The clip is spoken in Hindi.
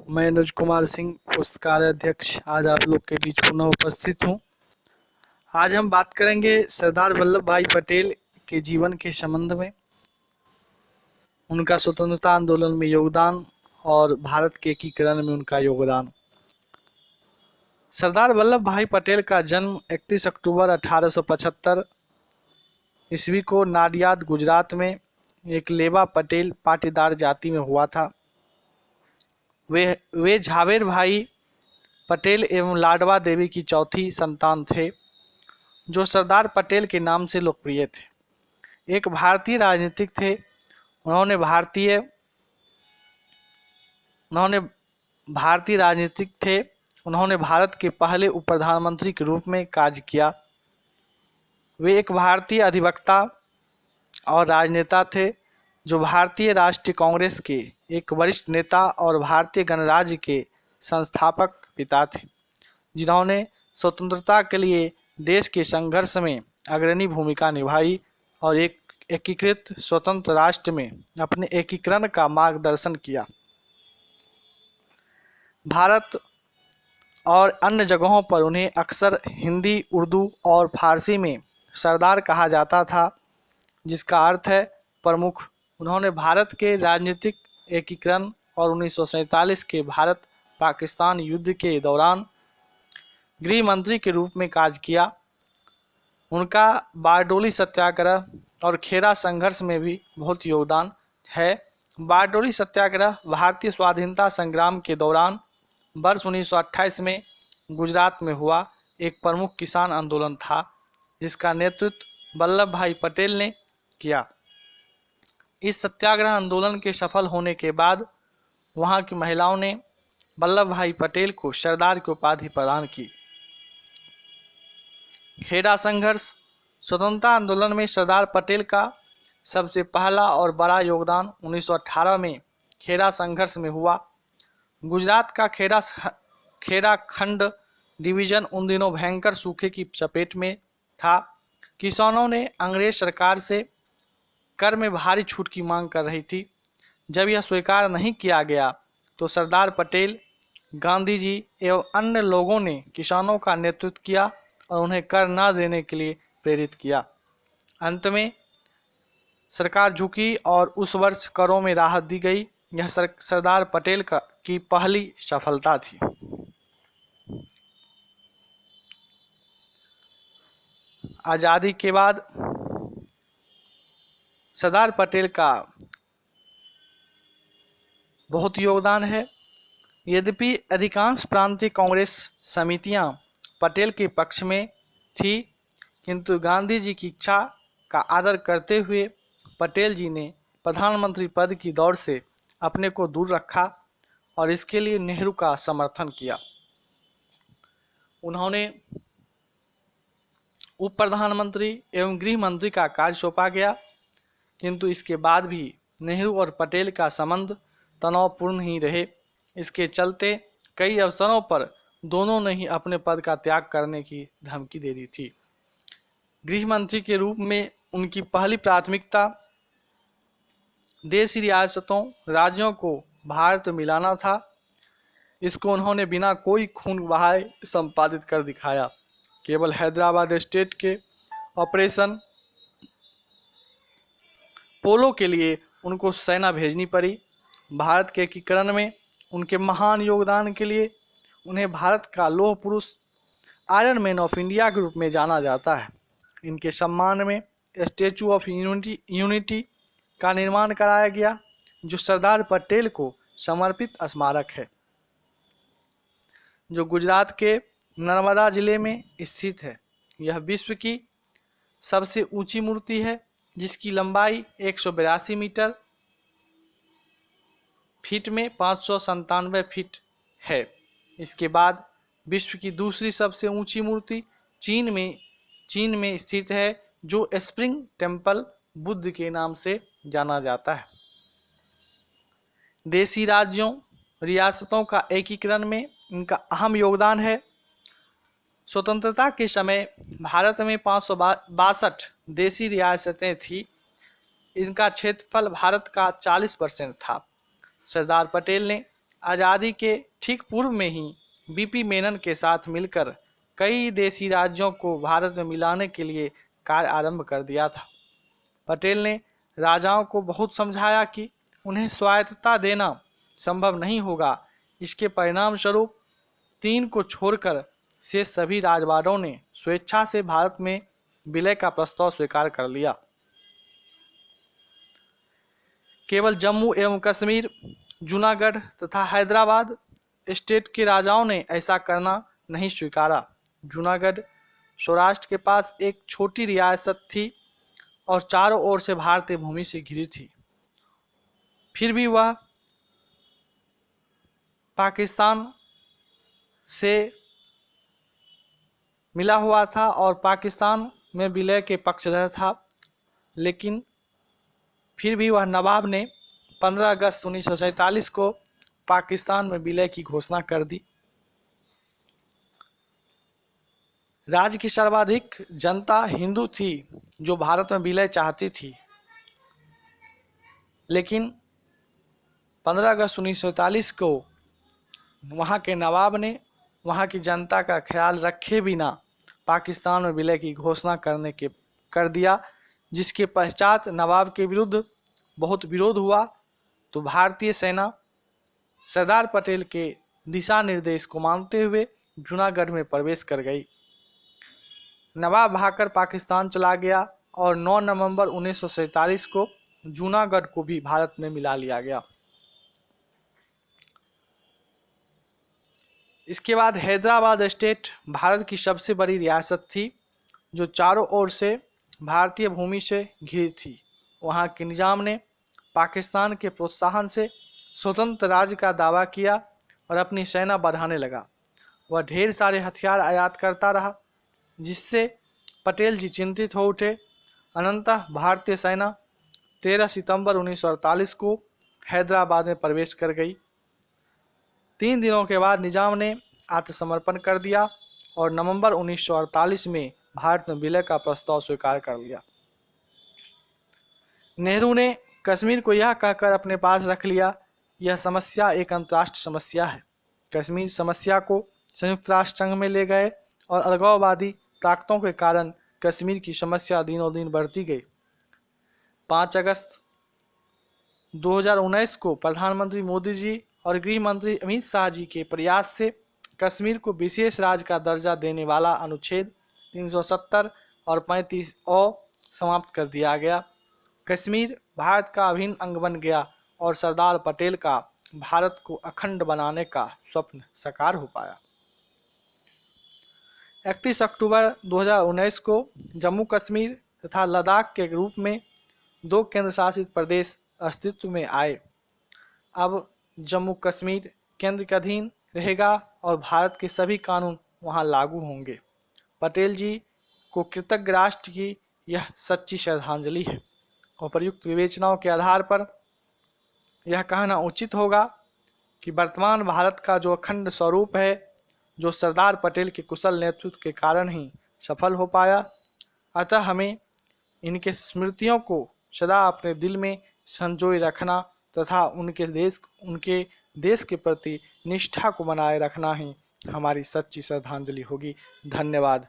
मैं अनुज कुमार सिंह, पुस्तकालय अध्यक्ष, आज आप लोग के बीच पुनः उपस्थित हूँ। आज हम बात करेंगे सरदार वल्लभ भाई पटेल के जीवन के संबंध में, उनका स्वतंत्रता आंदोलन में योगदान और भारत के एकीकरण में उनका योगदान। सरदार वल्लभ भाई पटेल का जन्म 31 अक्टूबर 1875 ईस्वी को नाडियाद, गुजरात में एक लेवा पटेल पाटीदार जाति में हुआ था। वे झावेर भाई पटेल एवं लाडवा देवी की चौथी संतान थे, जो सरदार पटेल के नाम से लोकप्रिय थे। एक भारतीय राजनीतिक थे। उन्होंने भारत के पहले उप प्रधानमंत्री के रूप में कार्य किया। वे एक भारतीय अधिवक्ता और राजनेता थे, जो भारतीय राष्ट्रीय कांग्रेस के एक वरिष्ठ नेता और भारतीय गणराज्य के संस्थापक पिता थे, जिन्होंने स्वतंत्रता के लिए देश के संघर्ष में अग्रणी भूमिका निभाई और एक एकीकृत स्वतंत्र राष्ट्र में अपने एकीकरण का मार्गदर्शन किया। भारत और अन्य जगहों पर उन्हें अक्सर हिंदी, उर्दू और फारसी में सरदार कहा जाता था, जिसका अर्थ है प्रमुख। उन्होंने भारत के राजनीतिक एकीकरण और 1947 के भारत पाकिस्तान युद्ध के दौरान गृह मंत्री के रूप में कार्य किया। उनका बारडोली सत्याग्रह और खेड़ा संघर्ष में भी बहुत योगदान है। बारडोली सत्याग्रह भारतीय स्वाधीनता संग्राम के दौरान वर्ष 1928 में गुजरात में हुआ एक प्रमुख किसान आंदोलन था, जिसका नेतृत्व वल्लभ भाई पटेल ने किया। इस सत्याग्रह आंदोलन के सफल होने के बाद वहां की महिलाओं ने वल्लभ भाई पटेल को सरदार की उपाधि प्रदान की। खेड़ा संघर्ष। स्वतंत्रता आंदोलन में सरदार पटेल का सबसे पहला और बड़ा योगदान 1918 में खेड़ा संघर्ष में हुआ। गुजरात का खेड़ा खंड डिवीजन उन दिनों भयंकर सूखे की चपेट में था। किसानों ने अंग्रेज सरकार से कर में भारी छूट की मांग कर रही थी। जब यह स्वीकार नहीं किया गया तो सरदार पटेल, गांधी जी एवं अन्य लोगों ने किसानों का नेतृत्व किया और उन्हें कर न देने के लिए प्रेरित किया। अंत में सरकार झुकी और उस वर्ष करों में राहत दी गई। यह सरदार पटेल की पहली सफलता थी। आज़ादी के बाद सरदार पटेल का बहुत योगदान है। यद्यपि अधिकांश प्रांतीय कांग्रेस समितियां पटेल के पक्ष में थी, किंतु गांधी जी की इच्छा का आदर करते हुए पटेल जी ने प्रधानमंत्री पद की दौड़ से अपने को दूर रखा और इसके लिए नेहरू का समर्थन किया। उन्होंने उप प्रधानमंत्री एवं गृह मंत्री का कार्य सौंपा गया, किंतु इसके बाद भी नेहरू और पटेल का संबंध तनावपूर्ण ही रहे। इसके चलते कई अवसरों पर दोनों ने ही अपने पद का त्याग करने की धमकी दे दी थी। गृह मंत्री के रूप में उनकी पहली प्राथमिकता देशी रियासतों, राज्यों को भारत में मिलाना था। इसको उन्होंने बिना कोई खून बहाए संपादित कर दिखाया। केवल हैदराबाद स्टेट के ऑपरेशन पोलो के लिए उनको सेना भेजनी पड़ी। भारत के एकीकरण में उनके महान योगदान के लिए उन्हें भारत का लौह पुरुष, आयरन मैन ऑफ इंडिया के रूप में जाना जाता है। इनके सम्मान में स्टैचू ऑफ यूनिटी का निर्माण कराया गया, जो सरदार पटेल को समर्पित स्मारक है, जो गुजरात के नर्मदा जिले में स्थित है। यह विश्व की सबसे ऊंची मूर्ति है, जिसकी लंबाई 182 मीटर फीट में 597 फीट है। इसके बाद विश्व की दूसरी सबसे ऊंची मूर्ति चीन में स्थित है, जो स्प्रिंग टेम्पल बुद्ध के नाम से जाना जाता है। देशी राज्यों, रियासतों का एकीकरण में इनका अहम योगदान है। स्वतंत्रता के समय भारत में 562 देशी रियासतें थीं। इनका क्षेत्रफल भारत का 40% था। सरदार पटेल ने आज़ादी के ठीक पूर्व में ही बीपी मेनन के साथ मिलकर कई देशी राज्यों को भारत में मिलाने के लिए कार्य आरंभ कर दिया था। पटेल ने राजाओं को बहुत समझाया कि उन्हें स्वायत्तता देना संभव नहीं होगा। इसके परिणाम स्वरूप 3 को छोड़कर शेष सभी राजवाड़ों ने स्वेच्छा से भारत में विलय का प्रस्ताव स्वीकार कर लिया। केवल जम्मू एवं कश्मीर, जूनागढ़ तथा हैदराबाद स्टेट के राजाओं ने ऐसा करना नहीं स्वीकारा। जूनागढ़ सौराष्ट्र के पास एक छोटी रियासत थी और चारों ओर से भारतीय भूमि से घिरी थी। फिर भी वह पाकिस्तान से मिला हुआ था और पाकिस्तान में विलय के पक्षधर था, लेकिन फिर भी वह नवाब ने 15 अगस्त 1947 को पाकिस्तान में विलय की घोषणा कर दी। राज्य की सर्वाधिक जनता हिंदू थी जो भारत में विलय चाहती थी, लेकिन 15 अगस्त 1947 को वहाँ के नवाब ने वहाँ की जनता का ख्याल रखे बिना पाकिस्तान में विलय की घोषणा कर दिया, जिसके पश्चात नवाब के विरुद्ध बहुत विरोध हुआ। तो भारतीय सेना सरदार पटेल के दिशा निर्देश को मानते हुए जूनागढ़ में प्रवेश कर गई। नवाब भागकर पाकिस्तान चला गया और 9 नवंबर 1947 को जूनागढ़ को भी भारत में मिला लिया गया। इसके बाद हैदराबाद स्टेट भारत की सबसे बड़ी रियासत थी, जो चारों ओर से भारतीय भूमि से घिरी थी। वहाँ के निजाम ने पाकिस्तान के प्रोत्साहन से स्वतंत्र राज्य का दावा किया और अपनी सेना बढ़ाने लगा। वह ढेर सारे हथियार आयात करता रहा, जिससे पटेल जी चिंतित हो उठे। अनंतः भारतीय सेना 13 सितंबर 1948 को हैदराबाद में प्रवेश कर गई। 3 दिनों के बाद निजाम ने आत्मसमर्पण कर दिया और नवंबर 1948 में भारत में विलय का प्रस्ताव स्वीकार कर लिया। नेहरू ने कश्मीर को यह कहकर अपने पास रख लिया, यह समस्या एक अंतर्राष्ट्रीय समस्या है। कश्मीर समस्या को संयुक्त राष्ट्र संघ में ले गए और अलगाववादी ताकतों के कारण कश्मीर की समस्या दिनों दिन बढ़ती गई। 5 अगस्त 2019 को प्रधानमंत्री मोदी जी और गृह मंत्री अमित शाह जी के प्रयास से कश्मीर को विशेष राज्य का दर्जा देने वाला अनुच्छेद 370 और 35 समाप्त कर दिया गया। कश्मीर भारत का अभिन्न अंग बन गया और सरदार पटेल का भारत को अखंड बनाने का स्वप्न साकार हो पाया। 31 अक्टूबर 2019 को जम्मू कश्मीर तथा लद्दाख के रूप में 2 केंद्र शासित प्रदेश अस्तित्व में आए। अब जम्मू कश्मीर केंद्र के अधीन रहेगा और भारत के सभी कानून वहां लागू होंगे। पटेल जी को कृतज्ञ राष्ट्र की यह सच्ची श्रद्धांजलि है। उपर्युक्त विवेचनाओं के आधार पर यह कहना उचित होगा कि वर्तमान भारत का जो अखंड स्वरूप है, जो सरदार पटेल के कुशल नेतृत्व के कारण ही सफल हो पाया, अतः हमें इनके स्मृतियों को सदा अपने दिल में संजोए रखना तथा उनके देश के प्रति निष्ठा को बनाए रखना ही हमारी सच्ची श्रद्धांजलि होगी। धन्यवाद।